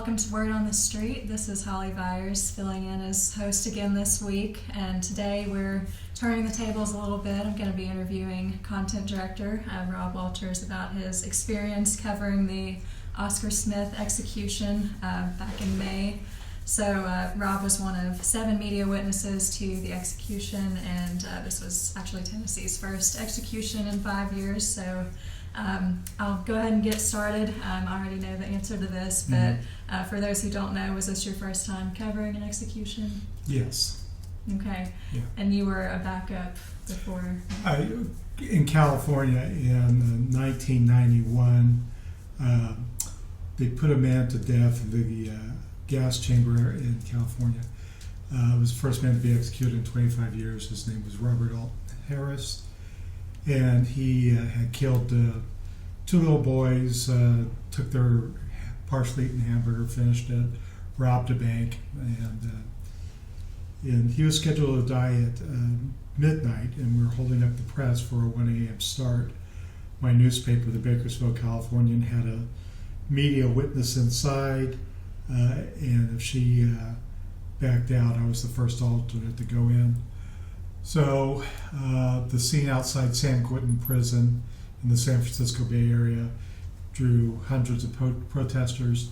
welcome to Word on the Street. This is Holly Viers filling in as host again this week, and today we're turning the tables a little bit. I'm going to be interviewing content director Rob Walters about his experience covering the Oscar Smith execution back in May. So Rob was one of 7 media witnesses to the execution, and this was actually Tennessee's first execution in 5 years. So I'll go ahead and get started. I already know the answer to this, but for those who don't know, was this your first time covering an execution? Yes. Okay. Yeah. And you were a backup before? In California in 1991, they put a man to death in the gas chamber in California. Was the first man to be executed in 25 years. His name was Robert Alton Harris. And he had killed 2 little boys, took their partially eaten hamburger, finished it, robbed a bank, and he was scheduled to die at midnight, and we were holding up the press for a 1 a.m. start. My newspaper, the Bakersfield Californian, had a media witness inside, and if she backed out, I was the first alternate to go in. So the scene outside San Quentin Prison in the San Francisco Bay Area drew hundreds of protesters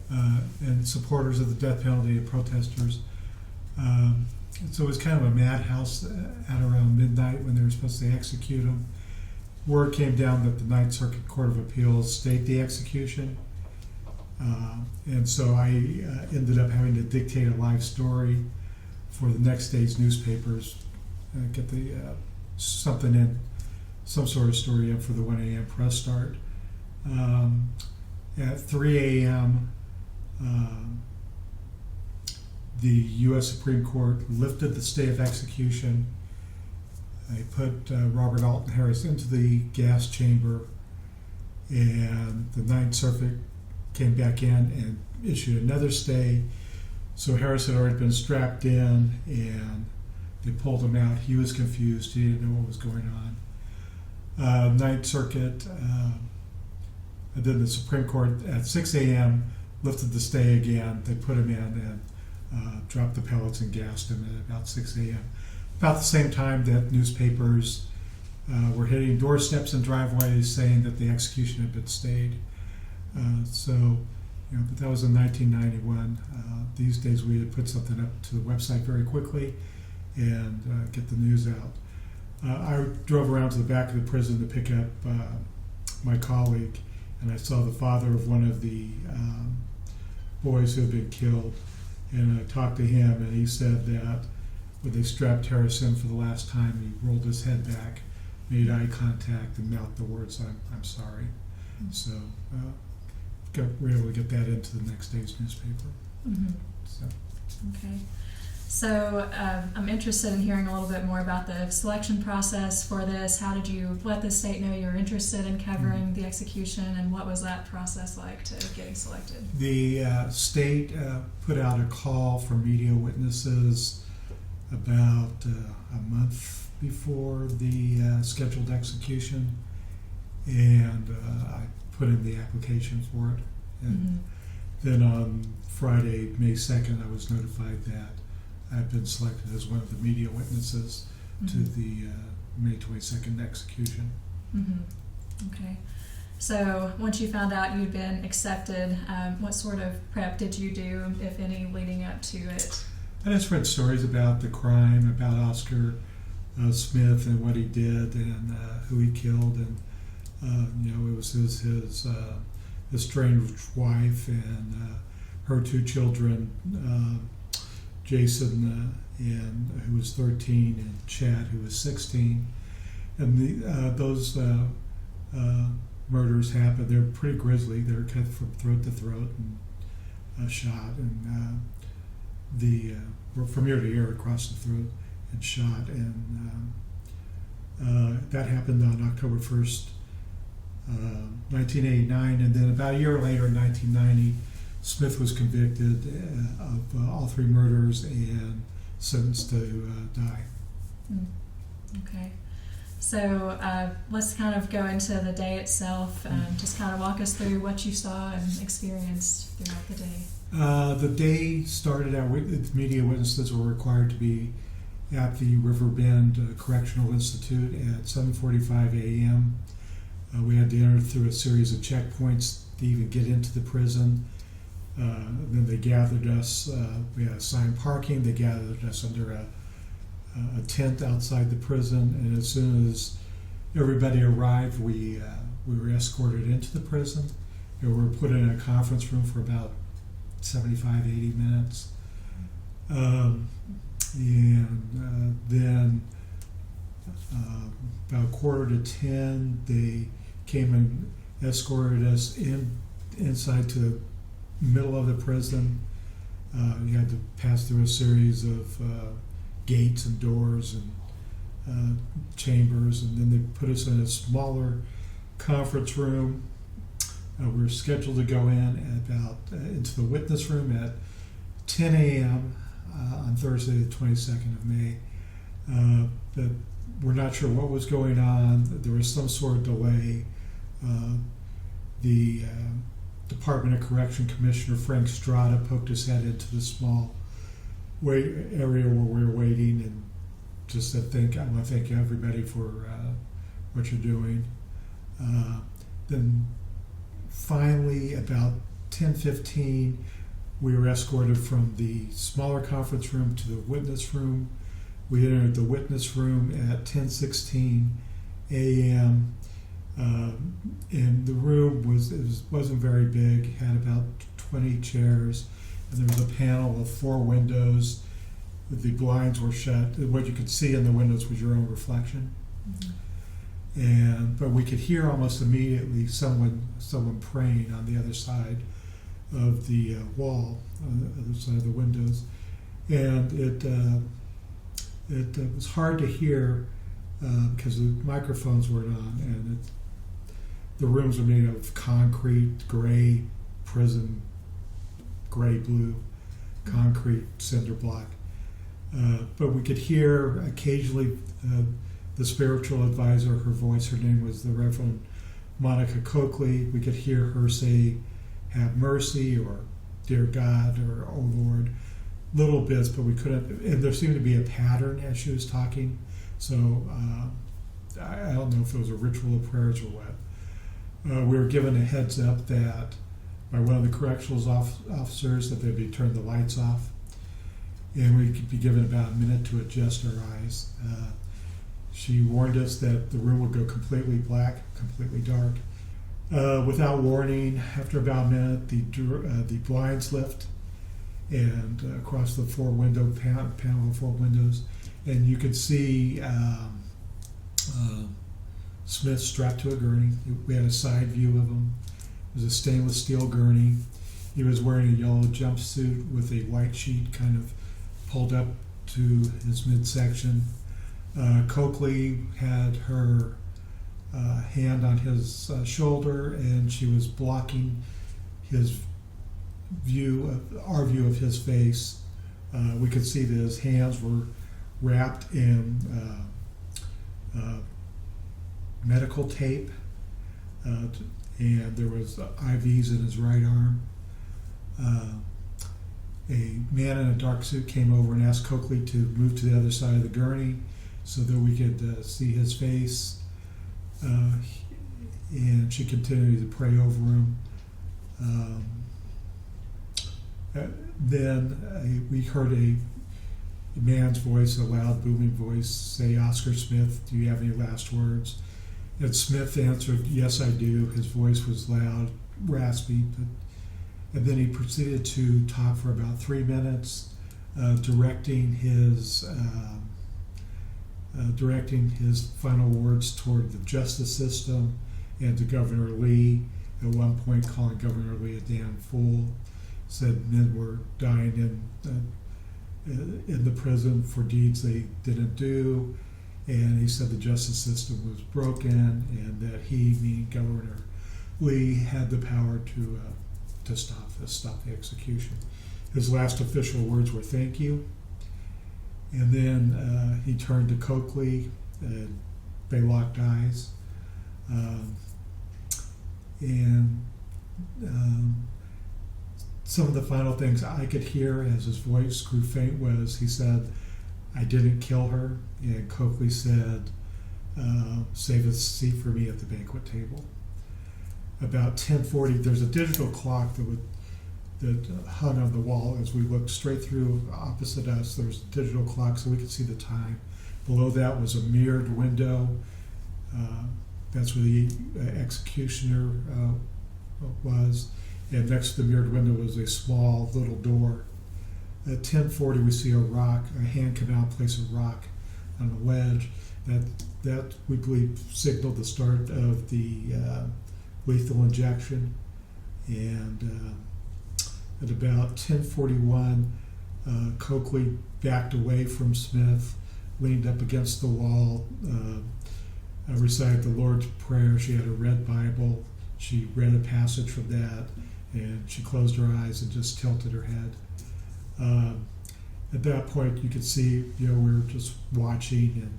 and supporters of the death penalty and protesters. So it was kind of a madhouse at around midnight when they were supposed to execute him. Word came down that the Ninth Circuit Court of Appeals stayed the execution. And so I ended up having to dictate a live story for the next day's newspapers. Get the some sort of story in for the 1 a.m. press start. At 3 a.m., the U.S. Supreme Court lifted the stay of execution. They put Robert Alton Harris into the gas chamber, and the Ninth Circuit came back in and issued another stay. So Harris had already been strapped in, and they pulled him out. He was confused. He didn't know what was going on. Ninth Circuit, and then the Supreme Court at 6 a.m. lifted the stay again. They put him in and dropped the pellets and gassed him at about 6 a.m. About the same time that newspapers were hitting doorsteps and driveways saying that the execution had been stayed. But that was in 1991. These days we had put something up to the website very quickly and get the news out. I drove around to the back of the prison to pick up my colleague, and I saw the father of one of the boys who had been killed, and I talked to him, and he said that when they strapped Harris in for the last time, he rolled his head back, made eye contact, and mouthed the words, I'm sorry. Mm-hmm. So we were able to get that into the next day's newspaper. Mm-hmm. Okay. So I'm interested in hearing a little bit more about the selection process for this. How did you let the state know you were interested in covering the execution, and what was that process like to getting selected? The state put out a call for media witnesses about a month before the scheduled execution, and I put in the application for it. And then on Friday, May 2nd, I was notified that I've been selected as one of the media witnesses to the May 22nd execution. Okay. So once you found out you'd been accepted, what sort of prep did you do, if any, leading up to it? I just read stories about the crime, about Oscar Smith and what he did and who he killed, and it was his estranged wife and her 2 children, Jason, and who was 13, and Chad, who was 16. And those murders happened. They're pretty grisly. They were cut from throat to throat and shot, and from ear to ear across the throat and shot. And that happened on October 1st, 1989. And then about a year later, in 1990, Smith was convicted of all 3 murders and sentenced to die. Okay. So let's kind of go into the day itself and just kind of walk us through what you saw and experienced throughout the day. The day started out with media witnesses were required to be at the River Bend Correctional Institute at 7:45 a.m. We had to enter through a series of checkpoints to even get into the prison. Then they gathered us. We had assigned parking. They gathered us under a tent outside the prison, and as soon as everybody arrived, we were escorted into the prison. And we were put in a conference room for about 75, 80 minutes. Then about 9:45, they came and escorted us inside to the middle of the prison. You had to pass through a series of gates and doors and chambers, and then they put us in a smaller conference room. We were scheduled to go in into the witness room at 10 a.m. On Thursday, the 22nd of May. But we're not sure what was going on. There was some sort of delay. The Department of Correction Commissioner Frank Strada poked his head into the small area where we were waiting and just said, I want to thank everybody for what you're doing. Then finally, about 10:15, we were escorted from the smaller conference room to the witness room. We entered the witness room at 10:16 a.m. And the room wasn't very big, had about 20 chairs, and there was a panel of 4 windows. The blinds were shut. What you could see in the windows was your own reflection. But we could hear almost immediately someone praying on the other side of the wall, on the other side of the windows, and it was hard to hear because the microphones weren't on, and the rooms were made of concrete, gray prison, gray blue concrete cinder block. But we could hear occasionally the spiritual advisor, her name was the Reverend Monica Coakley. We could hear her say, "Have mercy," or "Dear God," or "Oh Lord," little bits, but we couldn't, and there seemed to be a pattern as she was talking. So I don't know if it was a ritual of prayers or what. We were given a heads up that by one of the correctional officers that they'd be turned the lights off, and we could be given about a minute to adjust our eyes. She warned us that the room would go completely black, completely dark. Without warning, after about a minute, the blinds lift, and across the 4-window panel of 4 windows, and you could see Smith strapped to a gurney. We had a side view of him. It was a stainless steel gurney. He was wearing a yellow jumpsuit with a white sheet kind of pulled up to his midsection. Coakley had her hand on his shoulder, and she was blocking his our view of his face. We could see that his hands were wrapped in medical tape, and there was IVs in his right arm. A man in a dark suit came over and asked Coakley to move to the other side of the gurney so that we could see his face. And she continued to pray over him. Then we heard a man's voice, a loud, booming voice, say, "Oscar Smith, do you have any last words?" And Smith answered, "Yes, I do." His voice was loud, raspy, and then he proceeded to talk for about 3 minutes, directing his final words toward the justice system and to Governor Lee. At one point, calling Governor Lee a damn fool. Said men were dying in the prison for deeds they didn't do, and he said the justice system was broken, and that he, meaning Governor Lee, had the power to stop the execution. His last official words were "thank you," and then he turned to Coakley and they locked eyes. Um, and some of the final things I could hear as his voice grew faint was he said, "I didn't kill her," and Coakley said, "Save a seat for me at the banquet table." About 10:40, there's a digital clock that hung on the wall as we looked straight through opposite us. There was a digital clock so we could see the time. Below that was a mirrored window. That's where the executioner was. And next to the mirrored window was a small little door. At 10:40, we see a hand come out, place a rock on a ledge. That we believe signaled the start of the lethal injection. And at about 10:41, Coakley backed away from Smith, leaned up against the wall, recited the Lord's Prayer. She had a red Bible. She read a passage from that, and she closed her eyes and just tilted her head. At that point, you could see, we were just watching, and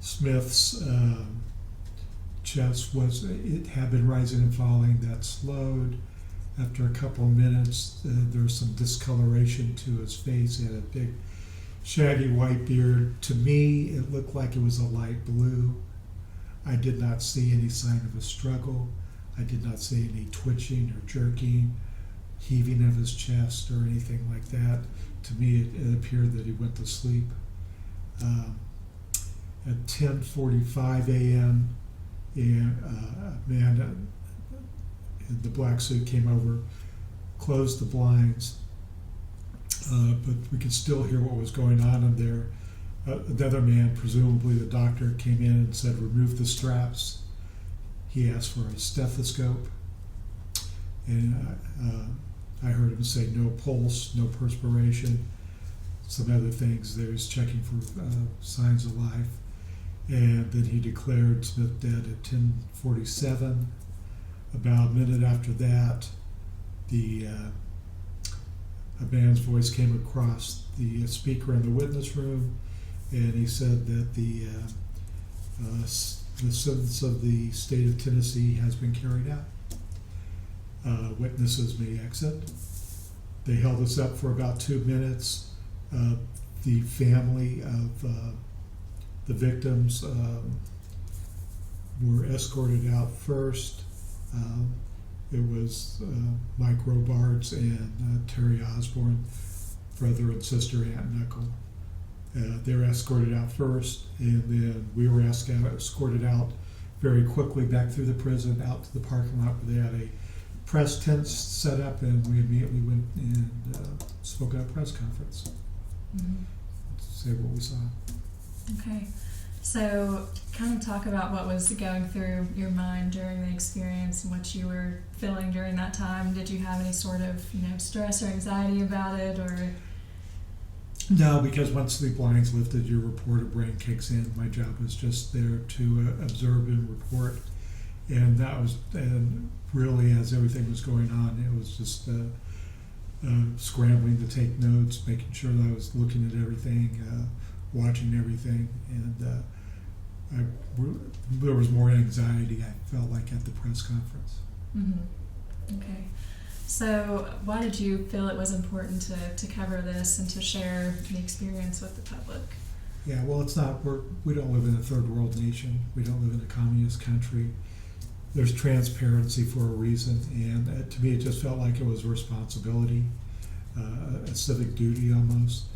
Smith's chest it had been rising and falling. That slowed. After a couple of minutes, there was some discoloration to his face. He had a big, shaggy white beard. To me, it looked like it was a light blue. I did not see any sign of a struggle. I did not see any twitching or jerking, heaving of his chest or anything like that. To me, it appeared that he went to sleep. At 10:45 a.m., a man in the black suit came over, closed the blinds, but we could still hear what was going on in there. Another man, presumably the doctor, came in and said, "Remove the straps." He asked for a stethoscope, and I heard him say no pulse, no perspiration, some other things. They was checking for signs of life. And then he declared Smith dead at 10:47. About a minute after that, a man's voice came across the speaker in the witness room, and he said that the sentence of the state of Tennessee has been carried out. Witnesses may exit. They held us up for about 2 minutes. The family of the victims were escorted out first. It was Mike Robards and Terry Osborne, brother and sister, aunt and uncle. They were escorted out first, and then we were escorted out very quickly back through the prison, out to the parking lot where they had a press tent set up, and we immediately went and spoke at a press conference to say what we saw. Okay. So kind of talk about what was going through your mind during the experience and what you were feeling during that time. Did you have any sort of, stress or anxiety about it, or? No, because once the blinds lifted, your reporter brain kicks in. My job was just there to observe and report. And and really, as everything was going on, it was just scrambling to take notes, making sure that I was looking at everything, watching everything, and there was more anxiety, I felt like, at the press conference. Mm-hmm. Okay. So why did you feel it was important to cover this and to share the experience with the public? Yeah, well, we don't live in a third world nation. We don't live in a communist country. There's transparency for a reason, and to me it just felt like it was a responsibility, a civic duty almost.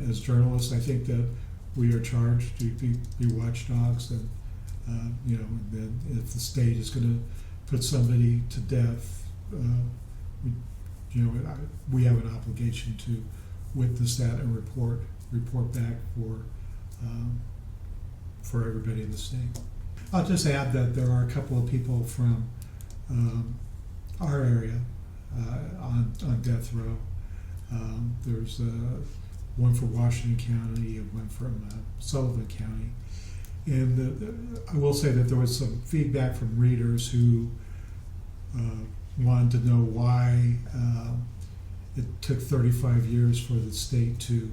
As journalists, I think that we are charged to be watchdogs, and and then if the state is going to put somebody to death, we have an obligation to witness that and report back for everybody in the state. I'll just add that there are a couple of people from our area on death row. There's one from Washington County and one from Sullivan County. And I will say that there was some feedback from readers who wanted to know why it took 35 years for the state to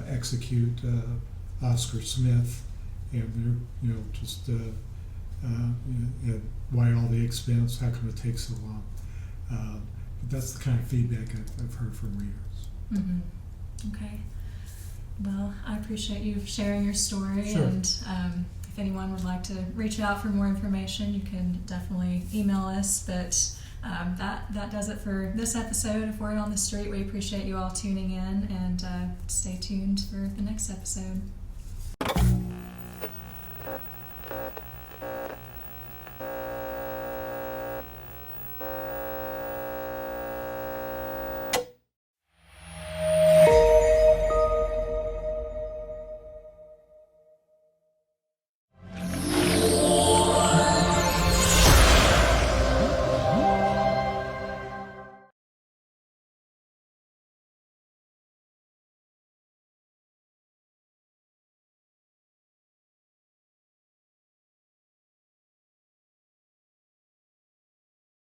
execute Oscar Smith, and they're just why all the expense? How come it takes so long? But that's the kind of feedback I've heard from readers. Mm-hmm. Okay. Well, I appreciate you sharing your story, Sure. and if anyone would like to reach out for more information, you can definitely email us. But that does it for this episode of Word on the Street. We appreciate you all tuning in, and stay tuned for the next episode.